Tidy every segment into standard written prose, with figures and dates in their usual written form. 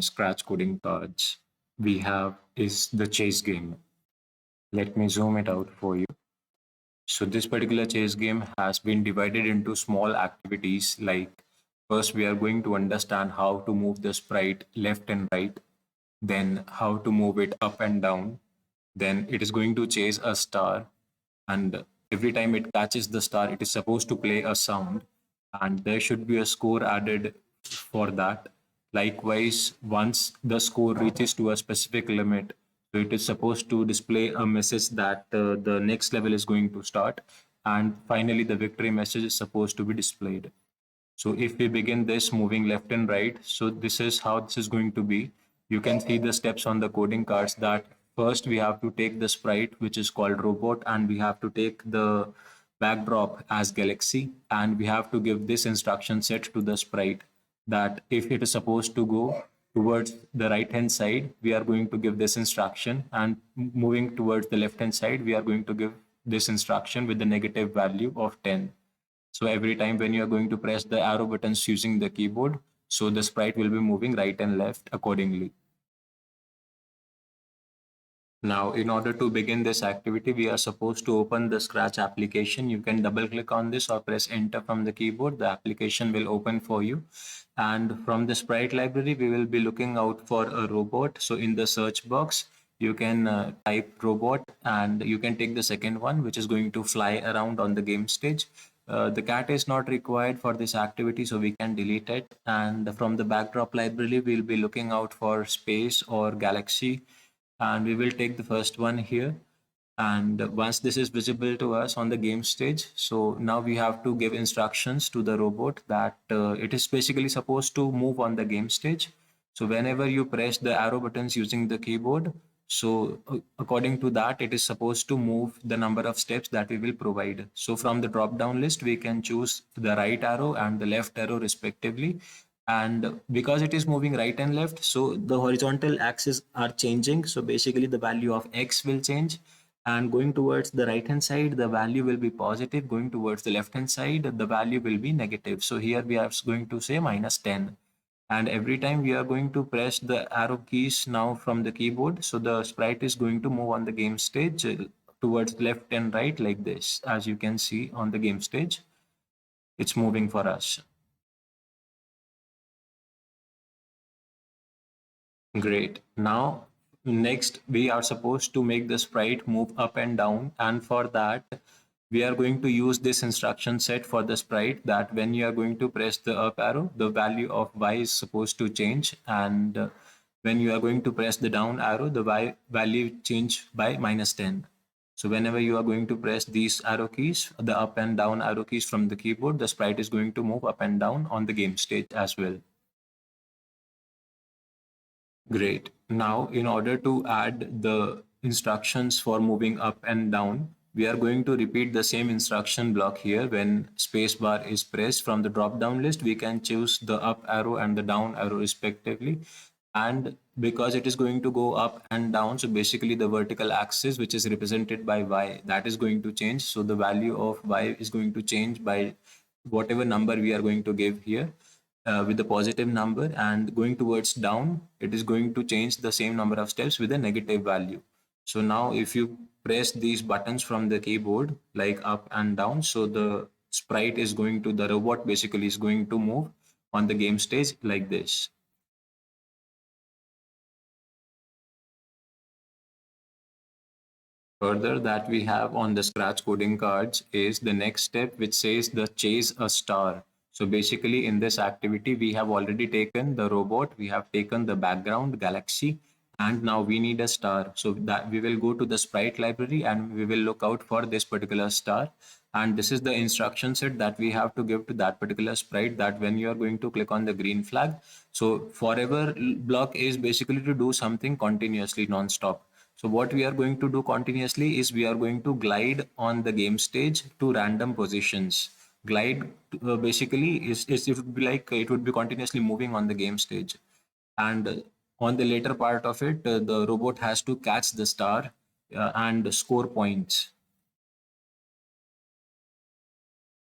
scratch coding cards we have is the chase game. Let me zoom it out for you. So this particular chess game has been divided into small activities like first we are going to understand how to move the sprite left and right, then how to move it up and down, then it is going to chase a star, and every time it catches the star it is supposed to play a sound, and there should be a score added for that. Likewise, once the score reaches to a specific limit, so it is supposed to display a message that the next level is going to start, and finally the victory message is supposed to be displayed. So if we begin this moving left and right, so this is how this is going to be. You can see the steps on the coding cards that first we have to take the sprite, which is called robot, and we have to take the backdrop as galaxy, and we have to give this instruction set to the sprite that if it is supposed to go towards the right hand side, we are going to give this instruction, and moving towards the left hand side, we are going to give this instruction with the negative value of 10. So every time when you are going to press the arrow buttons using the keyboard, so the sprite will be moving right and left accordingly. Now, in order to begin this activity, we are supposed to open the Scratch application. You can double click on this or press enter from the keyboard. The application will open for you. And from the sprite library, we will be looking out for a robot. So in the search box, you can type robot and you can take the second one, which is going to fly around on the game stage. The cat is not required for this activity, so we can delete it. And from the backdrop library, we'll be looking out for space or galaxy, and we will take the first one here. And once this is visible to us on the game stage, so now we have to give instructions to the robot that it is basically supposed to move on the game stage. So whenever you press the arrow buttons using the keyboard, so according to that it is supposed to move the number of steps that we will provide. So from the drop down list we can choose the right arrow and the left arrow respectively, and because it is moving right and left, so the horizontal axes are changing, so basically the value of x will change, and going towards the right hand side the value will be positive, going towards the left hand side the value will be negative. So here we are going to say -10, and every time we are going to press the arrow keys now from the keyboard, so the sprite is going to move on the game stage towards left and right like this. As you can see on the game stage, it's moving for us. Great. Now, next we are supposed to make the sprite move up and down, and for that we are going to use this instruction set for the sprite that when you are going to press the up arrow, the value of y is supposed to change, and when you are going to press the down arrow, the y value change by -10. So whenever you are going to press these arrow keys, the up and down arrow keys from the keyboard, the sprite is going to move up and down on the game stage as well. Great. Now, in order to add the instructions for moving up and down, we are going to repeat the same instruction block here. When spacebar is pressed from the drop down list, we can choose the up arrow and the down arrow respectively. And because it is going to go up and down, so basically the vertical axis, which is represented by y, that is going to change. So the value of y is going to change by whatever number we are going to give here with the positive number, and going towards down, it is going to change the same number of steps with a negative value. So now if you press these buttons from the keyboard like up and down, so the sprite is going to, the robot basically is going to move on the game stage like this. Further, that we have on the scratch coding cards is the next step, which says the chase a star. So basically in this activity, we have already taken the robot, we have taken the background galaxy, and now we need a star. So that we will go to the sprite library and we will look out for this particular star. And this is the instruction set that we have to give to that particular sprite, that when you are going to click on the green flag, so forever block is basically to do something continuously non-stop. So what we are going to do continuously is we are going to glide on the game stage to random positions. Glide basically is it would be like it would be continuously moving on the game stage. And on the later part of it, the robot has to catch the star and score points.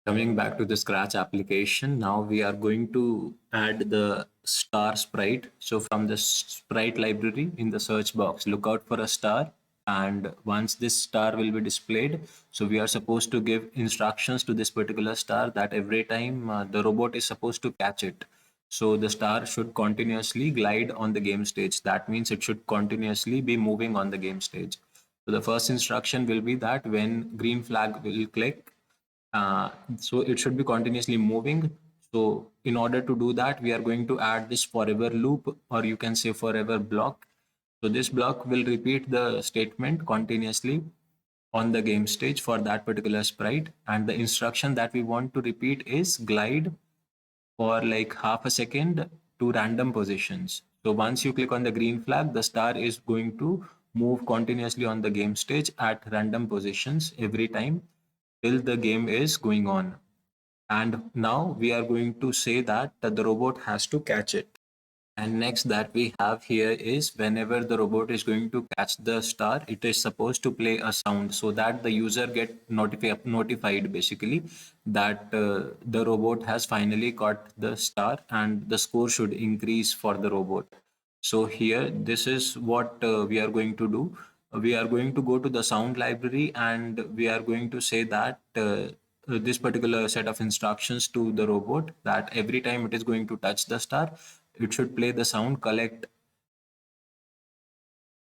Coming back to the Scratch application, now we are going to add the star sprite. So from the sprite library in the search box, look out for a star. And once this star will be displayed, so we are supposed to give instructions to this particular star that every time the robot is supposed to catch it. So the star should continuously glide on the game stage. That means it should continuously be moving on the game stage. So the first instruction will be that when green flag will click, so it should be continuously moving. So in order to do that, we are going to add this forever loop, or you can say forever block. So this block will repeat the statement continuously on the game stage for that particular sprite. And the instruction that we want to repeat is glide for like half a second to random positions. So once you click on the green flag, the star is going to move continuously on the game stage at random positions every time till the game is going on. And now we are going to say that the robot has to catch it. And next that we have here is whenever the robot is going to catch the star, it is supposed to play a sound so that the user get notified basically that the robot has finally caught the star and the score should increase for the robot. So here, this is what we are going to do. We are going to go to the sound library and we are going to say that this particular set of instructions to the robot that every time it is going to touch the star, it should play the sound collect.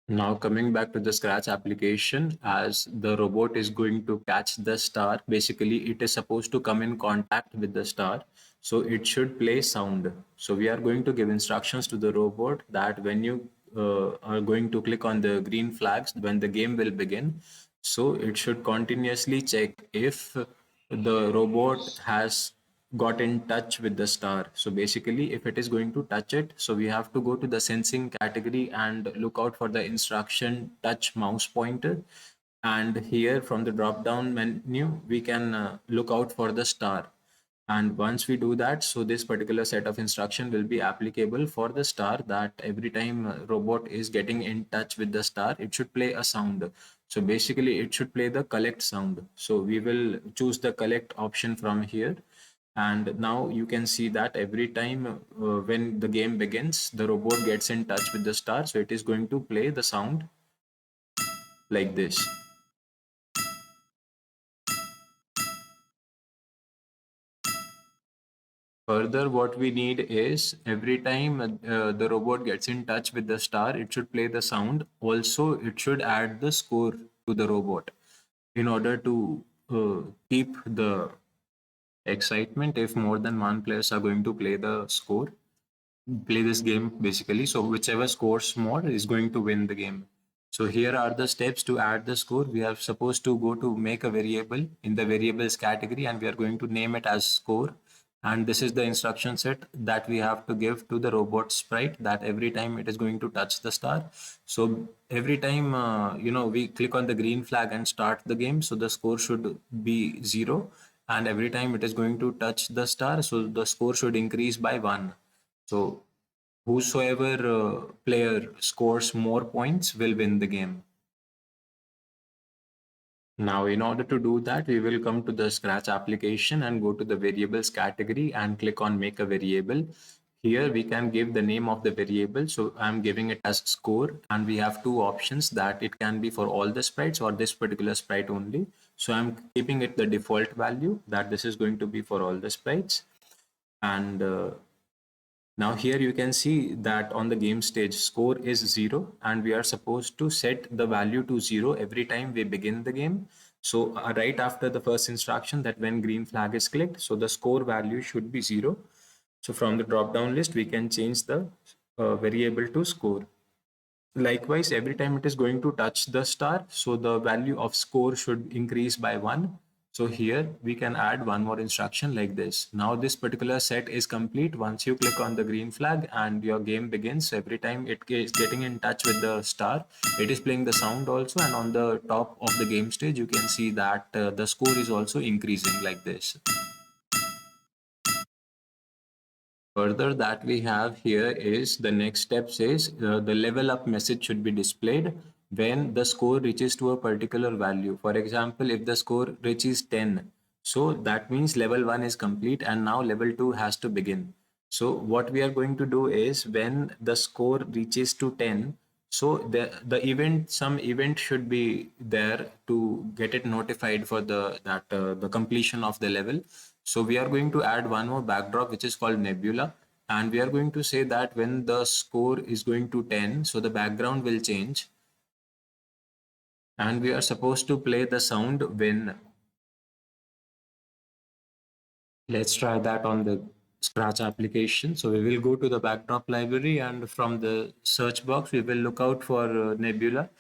Now coming back to the Scratch application, as the robot is going to catch the star, basically it is supposed to come in contact with the star. So it should play sound. So we are going to give instructions to the robot that when you are going to click on the green flags, when the game will begin, so it should continuously check if the robot has got in touch with the star. So basically, if it is going to touch it, so we have to go to the sensing category and look out for the instruction touch mouse pointer. And here from the drop down menu, we can look out for the star. And once we do that, so this particular set of instruction will be applicable for the star that every time robot is getting in touch with the star, it should play a sound. So basically it should play the collect sound. So we will choose the collect option from here. And now you can see that every time when the game begins, the robot gets in touch with the star. So it is going to play the sound like this. Further, what we need is every time the robot gets in touch with the star, it should play the sound. Also, it should add the score to the robot in order to keep the excitement if more than one players are going to play the score, play this game basically. So whichever scores more is going to win the game. So here are the steps to add the score. We are supposed to go to make a variable in the variables category and we are going to name it as score. And this is the instruction set that we have to give to the robot sprite that every time it is going to touch the star. So every time, we click on the green flag and start the game. So the score should be 0. And every time it is going to touch the star, so the score should increase by 1. So whosoever player scores more points will win the game. Now, in order to do that, we will come to the Scratch application and go to the variables category and click on make a variable. Here we can give the name of the variable. So I'm giving it as score and we have two options that it can be for all the sprites or this particular sprite only. So I'm keeping it the default value that this is going to be for all the sprites. And now here you can see that on the game stage score is 0 and we are supposed to set the value to 0 every time we begin the game. So right after the first instruction that when green flag is clicked, so the score value should be 0. So from the drop down list we can change the variable to score. Likewise, every time it is going to touch the star, so the value of score should increase by 1. So here we can add one more instruction like this. Now this particular set is complete. Once you click on the green flag and your game begins, so every time it is getting in touch with the star, it is playing the sound also, and on the top of the game stage you can see that the score is also increasing like this. Further that we have here is the next step says the level up message should be displayed when the score reaches to a particular value. For example, if the score reaches 10, So that means level 1 is complete and now level 2 has to begin. So what we are going to do is when the score reaches to 10, so the event, some event should be there to get it notified for the completion of the level. So we are going to add one more backdrop which is called nebula, and we are going to say that when the score is going to 10, so the background will change, and we are supposed to play the sound when. Let's try that on the Scratch application. So we will go to the backdrop library, and from the search box, we will look out for Nebula.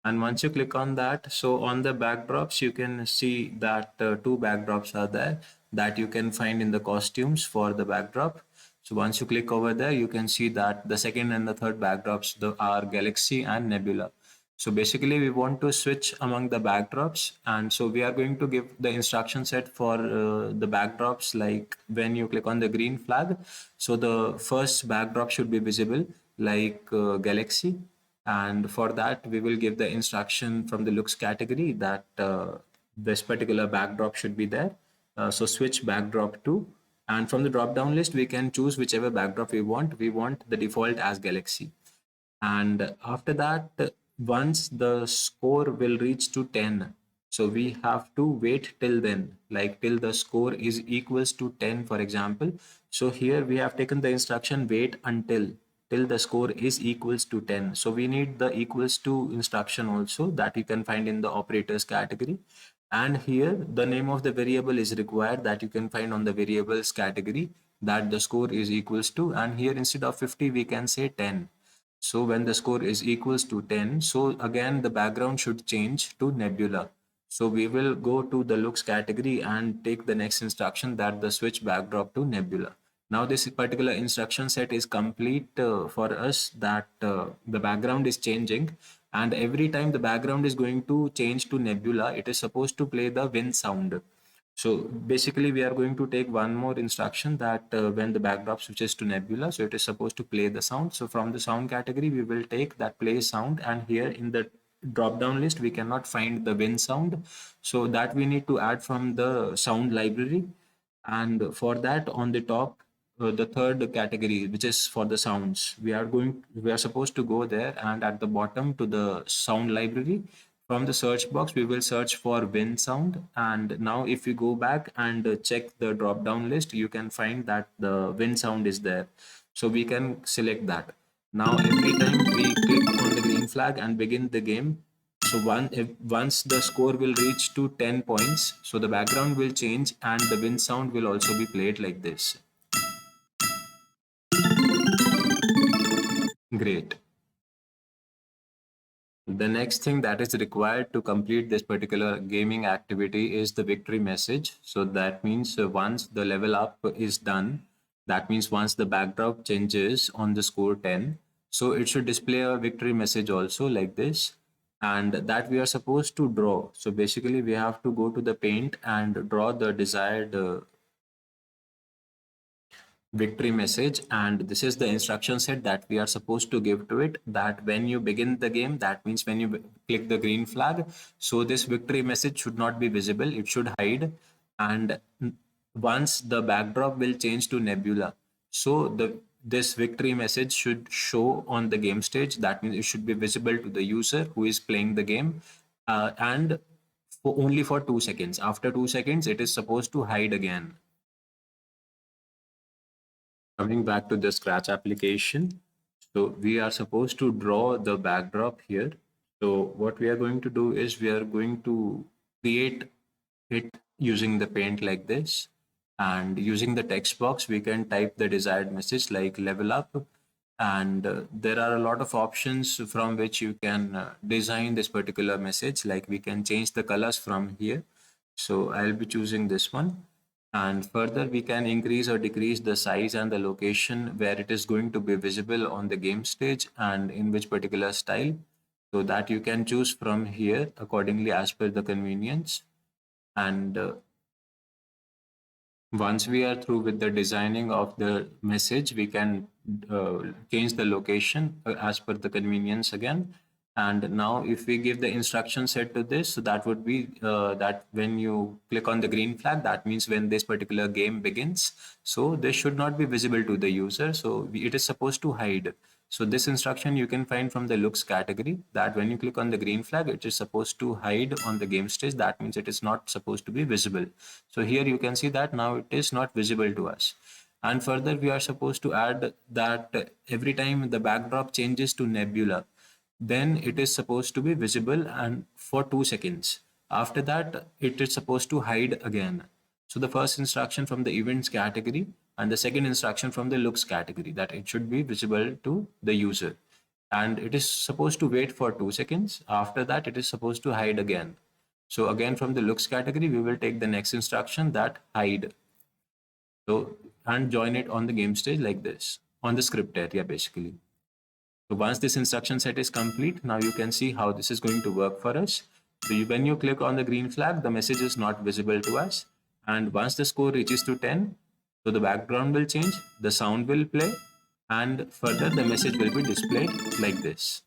And once you click on that, so on the backdrops, you can see that two backdrops are there that you can find in the costumes for the backdrop. So once you click over there, you can see that the second and the third backdrops are Galaxy and Nebula. So basically we want to switch among the backdrops, and so we are going to give the instruction set for the backdrops, like when you click on the green flag, so the first backdrop should be visible like Galaxy, and for that we will give the instruction from the looks category that this particular backdrop should be there. So switch backdrop to, and from the drop down list we can choose whichever backdrop we want. We want the default as Galaxy, and after that, once the score will reach to 10, so we have to wait till then, like till the score is equals to 10, for example. So here we have taken the instruction wait until till the score is equals to 10. So we need the equals to instruction also that you can find in the operators category. And here the name of the variable is required that you can find on the variables category, that the score is equals to, and here instead of 50 we can say 10. So when the score is equals to 10, so again the background should change to nebula. So we will go to the looks category and take the next instruction, that the switch backdrop to nebula. Now this particular instruction set is complete for us, that the background is changing, and every time the background is going to change to nebula, it is supposed to play the wind sound. So basically, we are going to take one more instruction, that when the backdrop switches to nebula, so it is supposed to play the sound. So from the sound category, we will take that play sound, and here in the drop down list, we cannot find the wind sound. So that we need to add from the sound library. And for that, on the top, the third category, which is for the sounds, we are supposed to go there, and at the bottom to the sound library, from the search box we will search for wind sound. And now if you go back and check the drop down list, you can find that the wind sound is there, so we can select that. Now every time we click on the green flag and begin the game, so once the score will reach to 10 points, so the background will change and the wind sound will also be played like this. Great. The next thing that is required to complete this particular gaming activity is the victory message. So that means once the level up is done, that means once the backdrop changes on the score 10, so it should display a victory message also like this, and that we are supposed to draw. So basically we have to go to the paint and draw the desired victory message, and this is the instruction set that we are supposed to give to it, that when you begin the game, that means when you click the green flag, so this victory message should not be visible, it should hide. And once the backdrop will change to nebula, so this victory message should show on the game stage, that means it should be visible to the user who is playing the game, and for only for 2 seconds. After 2 seconds it is supposed to hide again. Coming back to the Scratch application, so we are supposed to draw the backdrop here. So what we are going to do is we are going to create it using the paint like this. And using the text box, we can type the desired message like level up. And there are a lot of options from which you can design this particular message. Like we can change the colors from here. So I'll be choosing this one. And further, we can increase or decrease the size and the location where it is going to be visible on the game stage and in which particular style. So that you can choose from here accordingly as per the convenience. And once we are through with the designing of the message, we can change the location as per the convenience again. And now if we give the instruction set to this, so that would be that when you click on the green flag, that means when this particular game begins. So this should not be visible to the user. So it is supposed to hide. So this instruction you can find from the looks category, that when you click on the green flag, it is supposed to hide on the game stage. That means it is not supposed to be visible. So here you can see that now it is not visible to us. And further, we are supposed to add that every time the backdrop changes to nebula, then it is supposed to be visible and for 2 seconds. After that, it is supposed to hide again. So the first instruction from the events category and the second instruction from the looks category, that it should be visible to the user. And it is supposed to wait for 2 seconds. After that, it is supposed to hide again. So again, from the looks category, we will take the next instruction, that hide. So, and join it on the game stage like this, on the script area basically. So once this instruction set is complete, now you can see how this is going to work for us. So when you click on the green flag, the message is not visible to us. And once the score reaches to 10, so the background will change, the sound will play, and further the message will be displayed like this.